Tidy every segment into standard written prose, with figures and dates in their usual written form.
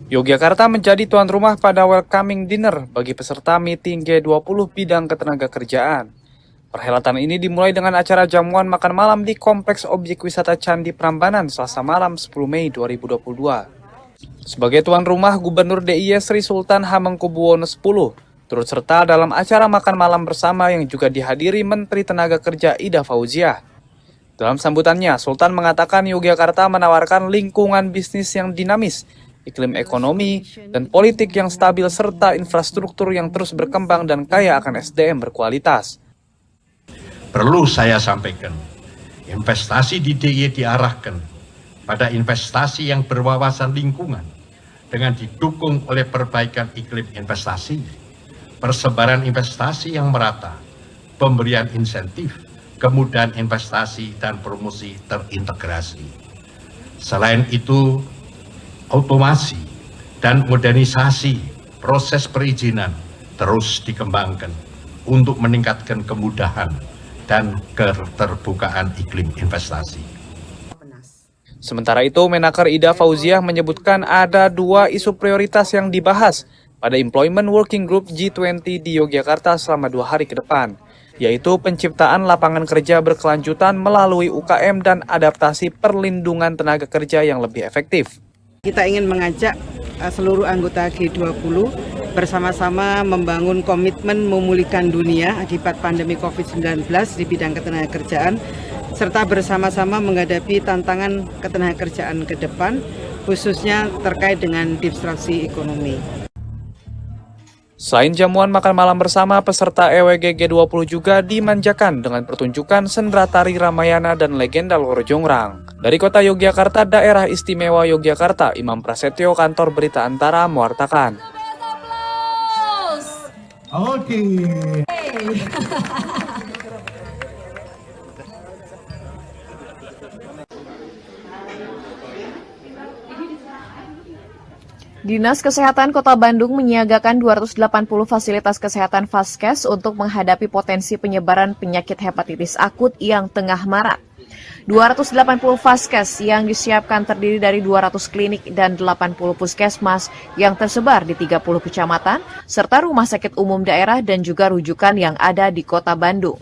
Yogyakarta menjadi tuan rumah pada welcoming dinner bagi peserta meeting G20 bidang ketenagakerjaan. Perhelatan ini dimulai dengan acara jamuan makan malam di Kompleks Objek Wisata Candi Prambanan Selasa malam 10 Mei 2022. Sebagai tuan rumah, Gubernur DIY Sri Sultan Hamengkubuwono X turut serta dalam acara makan malam bersama yang juga dihadiri Menteri Tenaga Kerja Ida Fauziah. Dalam sambutannya, Sultan mengatakan Yogyakarta menawarkan lingkungan bisnis yang dinamis, iklim ekonomi, dan politik yang stabil serta infrastruktur yang terus berkembang dan kaya akan SDM berkualitas. Perlu saya sampaikan, investasi di DIY diarahkan pada investasi yang berwawasan lingkungan dengan didukung oleh perbaikan iklim investasi, persebaran investasi yang merata, pemberian insentif, kemudahan investasi dan promosi terintegrasi. Selain itu, otomasi dan modernisasi proses perizinan terus dikembangkan untuk meningkatkan kemudahan dan keterbukaan iklim investasi. Sementara itu, Menaker Ida Fauziah menyebutkan ada 2 isu prioritas yang dibahas pada Employment Working Group G20 di Yogyakarta selama 2 hari ke depan, yaitu penciptaan lapangan kerja berkelanjutan melalui UKM dan adaptasi perlindungan tenaga kerja yang lebih efektif. Kita ingin mengajak seluruh anggota G20 bersama-sama membangun komitmen memulihkan dunia akibat pandemi COVID-19 di bidang ketenagakerjaan, serta bersama-sama menghadapi tantangan ketenagakerjaan ke depan, khususnya terkait dengan disrupsi ekonomi. Selain jamuan makan malam bersama, peserta EWG G20 juga dimanjakan dengan pertunjukan sendera tari Ramayana dan legenda Loro Jongrang. Dari kota Yogyakarta, Daerah Istimewa Yogyakarta, Imam Prasetyo, Kantor Berita Antara, mewartakan. Oke. Dinas Kesehatan Kota Bandung menyiagakan 280 fasilitas kesehatan Vaskes untuk menghadapi potensi penyebaran penyakit hepatitis akut yang tengah marak. 280 Vaskes yang disiapkan terdiri dari 200 klinik dan 80 puskesmas yang tersebar di 30 kecamatan, serta rumah sakit umum daerah dan juga rujukan yang ada di Kota Bandung.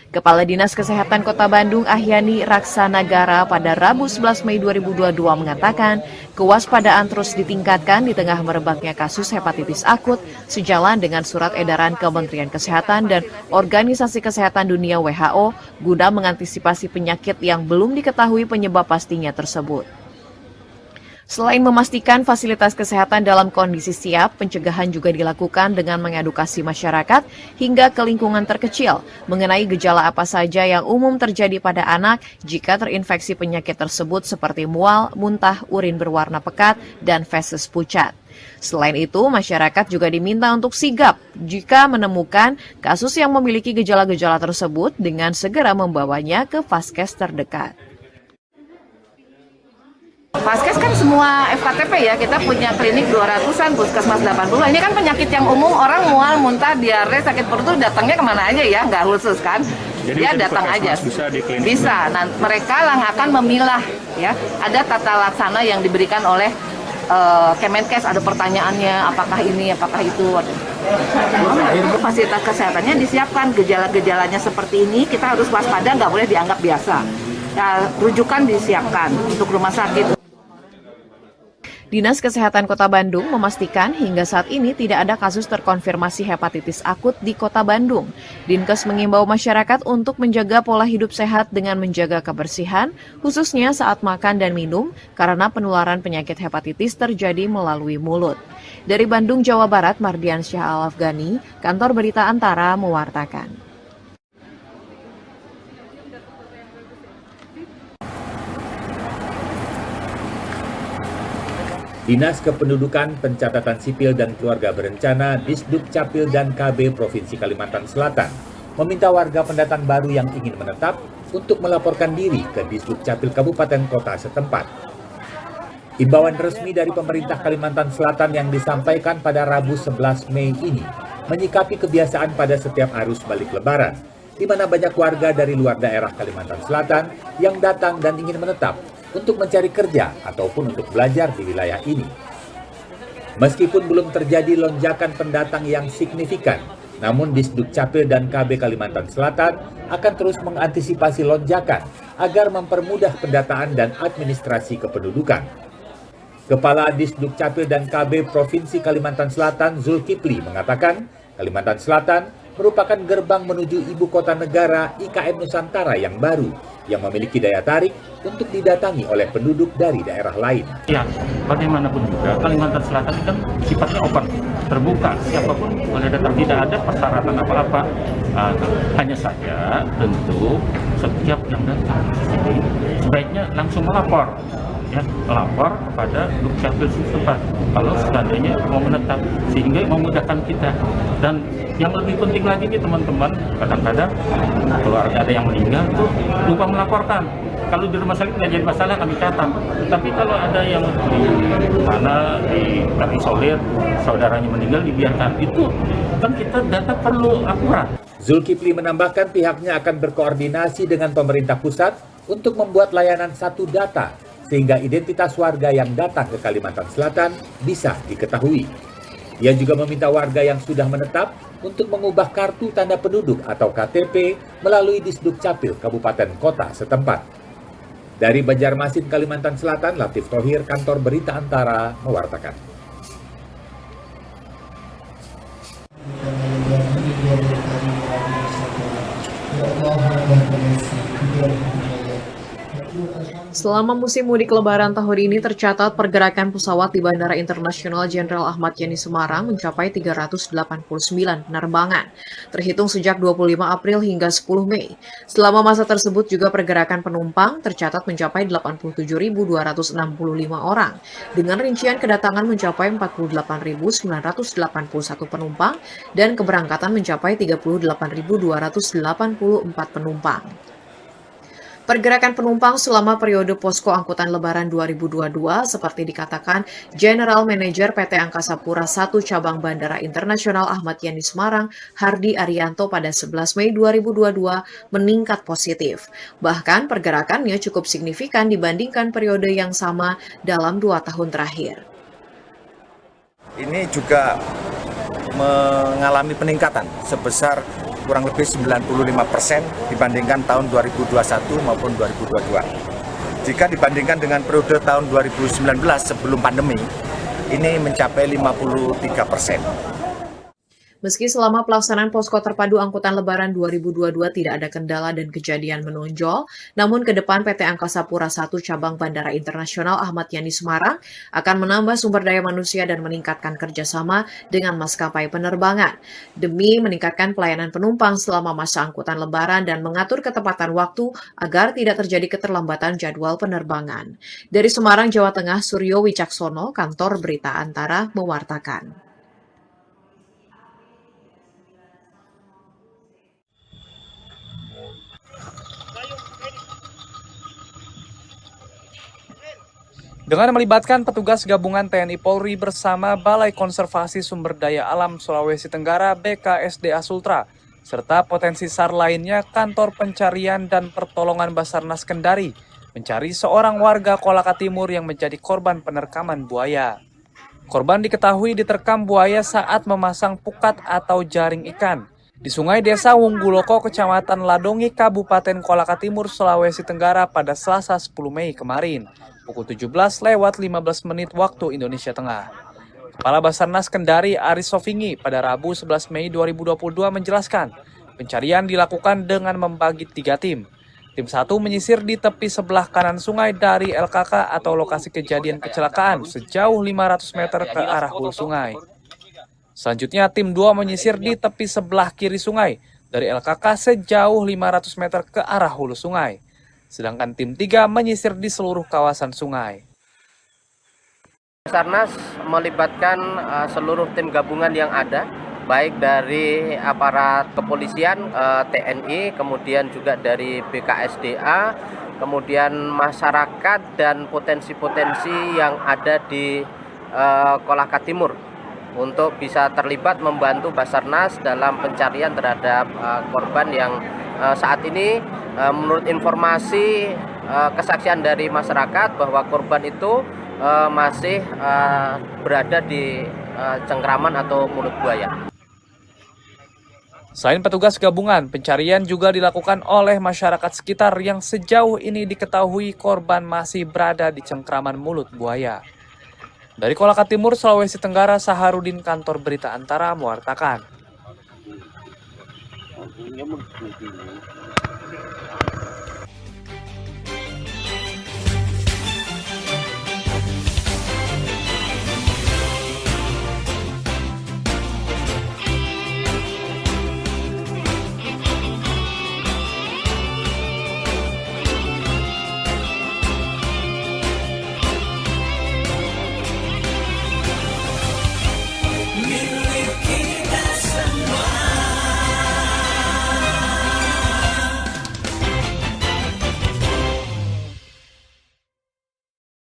Kepala Dinas Kesehatan Kota Bandung Ahyani Raksanagara pada Rabu 11 Mei 2022 mengatakan kewaspadaan terus ditingkatkan di tengah merebaknya kasus hepatitis akut sejalan dengan surat edaran Kementerian Kesehatan dan Organisasi Kesehatan Dunia WHO guna mengantisipasi penyakit yang belum diketahui penyebab pastinya tersebut. Selain memastikan fasilitas kesehatan dalam kondisi siap, pencegahan juga dilakukan dengan mengedukasi masyarakat hingga ke lingkungan terkecil mengenai gejala apa saja yang umum terjadi pada anak jika terinfeksi penyakit tersebut seperti mual, muntah, urin berwarna pekat, dan feses pucat. Selain itu, masyarakat juga diminta untuk sigap jika menemukan kasus yang memiliki gejala-gejala tersebut dengan segera membawanya ke Vaskes terdekat. Vaskes kan semua FKTP ya, kita punya klinik 200-an, puskesmas 80. Ini kan penyakit yang umum, orang mual, muntah, diare, sakit perut itu datangnya kemana aja ya, nggak khusus kan. Jadi dia datang aja. Bisa. Nah, mereka akan memilah ya. Ada tata laksana yang diberikan oleh Kemenkes, ada pertanyaannya, apakah ini, apakah itu. Fasilitas kesehatannya disiapkan, gejala-gejalanya seperti ini, kita harus waspada, nggak boleh dianggap biasa. Ya, rujukan disiapkan untuk rumah sakit. Dinas Kesehatan Kota Bandung memastikan hingga saat ini tidak ada kasus terkonfirmasi hepatitis akut di Kota Bandung. Dinkes mengimbau masyarakat untuk menjaga pola hidup sehat dengan menjaga kebersihan, khususnya saat makan dan minum, karena penularan penyakit hepatitis terjadi melalui mulut. Dari Bandung, Jawa Barat, Mardian Syah Al-Afghani, Kantor Berita Antara mewartakan. Dinas Kependudukan, Pencatatan Sipil dan Keluarga Berencana, Disduk Capil dan KB Provinsi Kalimantan Selatan meminta warga pendatang baru yang ingin menetap untuk melaporkan diri ke Disduk Capil Kabupaten Kota setempat. Imbauan resmi dari pemerintah Kalimantan Selatan yang disampaikan pada Rabu 11 Mei ini menyikapi kebiasaan pada setiap arus balik Lebaran, di mana banyak warga dari luar daerah Kalimantan Selatan yang datang dan ingin menetap untuk mencari kerja ataupun untuk belajar di wilayah ini. Meskipun belum terjadi lonjakan pendatang yang signifikan, namun Disduk Capil dan KB Kalimantan Selatan akan terus mengantisipasi lonjakan agar mempermudah pendataan dan administrasi kependudukan. Kepala Disduk Capil dan KB Provinsi Kalimantan Selatan Zulkifli mengatakan, Kalimantan Selatan merupakan gerbang menuju ibu kota negara IKN Nusantara yang baru, yang memiliki daya tarik untuk didatangi oleh penduduk dari daerah lain. Ya, bagaimanapun juga Kalimantan Selatan kan sifatnya open, terbuka, siapapun boleh datang, tidak ada persyaratan apa-apa. Hanya saja tentu setiap yang datang sebaiknya langsung melapor, ya, melapor kepada Dukcapil setempat kalau seandainya mau menetap, sehingga memudahkan kita. Dan yang lebih penting lagi nih teman-teman, kadang-kadang keluarga ada yang meninggal tuh lupa melaporkan. Kalau di rumah sakit nggak jadi masalah, kami catat. Tapi kalau ada yang di mana terisolir, saudaranya meninggal, dibiarkan. Itu kan kita data perlu akurat. Zulkifli menambahkan pihaknya akan berkoordinasi dengan pemerintah pusat untuk membuat layanan satu data sehingga identitas warga yang datang ke Kalimantan Selatan bisa diketahui. Ia juga meminta warga yang sudah menetap untuk mengubah kartu tanda penduduk atau KTP melalui Disduk Capil Kabupaten Kota setempat. Dari Banjarmasin, Kalimantan Selatan, Latif Thohir, Kantor Berita Antara, mewartakan. Selama musim mudik lebaran tahun ini tercatat pergerakan pesawat di Bandara Internasional Jenderal Ahmad Yani Semarang mencapai 389 penerbangan, terhitung sejak 25 April hingga 10 Mei. Selama masa tersebut juga pergerakan penumpang tercatat mencapai 87.265 orang, dengan rincian kedatangan mencapai 48.981 penumpang dan keberangkatan mencapai 38.284 penumpang. Pergerakan penumpang selama periode posko angkutan lebaran 2022 seperti dikatakan General Manager PT Angkasa Pura I Cabang Bandara Internasional Ahmad Yani Semarang, Hardi Arianto pada 11 Mei 2022 meningkat positif. Bahkan pergerakannya cukup signifikan dibandingkan periode yang sama dalam 2 tahun terakhir. Ini juga mengalami peningkatan sebesar kurang lebih 95% dibandingkan tahun 2021 maupun 2022. Jika dibandingkan dengan periode tahun 2019 sebelum pandemi, ini mencapai 53%. Meski selama pelaksanaan posko terpadu angkutan lebaran 2022 tidak ada kendala dan kejadian menonjol, namun ke depan PT Angkasa Pura I Cabang Bandara Internasional Ahmad Yani Semarang akan menambah sumber daya manusia dan meningkatkan kerjasama dengan maskapai penerbangan demi meningkatkan pelayanan penumpang selama masa angkutan lebaran dan mengatur ketepatan waktu agar tidak terjadi keterlambatan jadwal penerbangan. Dari Semarang, Jawa Tengah, Suryo Wicaksono, Kantor Berita Antara, mewartakan. Dengan melibatkan petugas gabungan TNI Polri bersama Balai Konservasi Sumber Daya Alam Sulawesi Tenggara BKSDA Sultra, serta potensi SAR lainnya, Kantor Pencarian dan Pertolongan Basarnas Kendari mencari seorang warga Kolaka Timur yang menjadi korban penerkaman buaya. Korban diketahui diterkam buaya saat memasang pukat atau jaring ikan di Sungai Desa Wungguloko, Kecamatan Ladongi, Kabupaten Kolaka Timur, Sulawesi Tenggara pada Selasa 10 Mei kemarin, pukul 17:15 waktu Indonesia Tengah. Kepala Basarnas Kendari Aris Sofingi pada Rabu 11 Mei 2022 menjelaskan, pencarian dilakukan dengan membagi 3 tim. Tim 1 menyisir di tepi sebelah kanan sungai dari LKK atau lokasi kejadian kecelakaan sejauh 500 meter ke arah hulu sungai. Selanjutnya, tim 2 menyisir di tepi sebelah kiri sungai dari LKK sejauh 500 meter ke arah hulu sungai. Sedangkan tim 3 menyisir di seluruh kawasan sungai. Basarnas melibatkan seluruh tim gabungan yang ada, baik dari aparat kepolisian, TNI, kemudian juga dari BKSDA, kemudian masyarakat dan potensi-potensi yang ada di Kolaka Timur untuk bisa terlibat membantu Basarnas dalam pencarian terhadap korban yang saat ini menurut informasi kesaksian dari masyarakat bahwa korban itu masih berada di cengkraman atau mulut buaya. Selain petugas gabungan, pencarian juga dilakukan oleh masyarakat sekitar yang sejauh ini diketahui korban masih berada di cengkraman mulut buaya. Dari Kolaka Timur, Sulawesi Tenggara, Saharudin, Kantor Berita Antara mewartakan.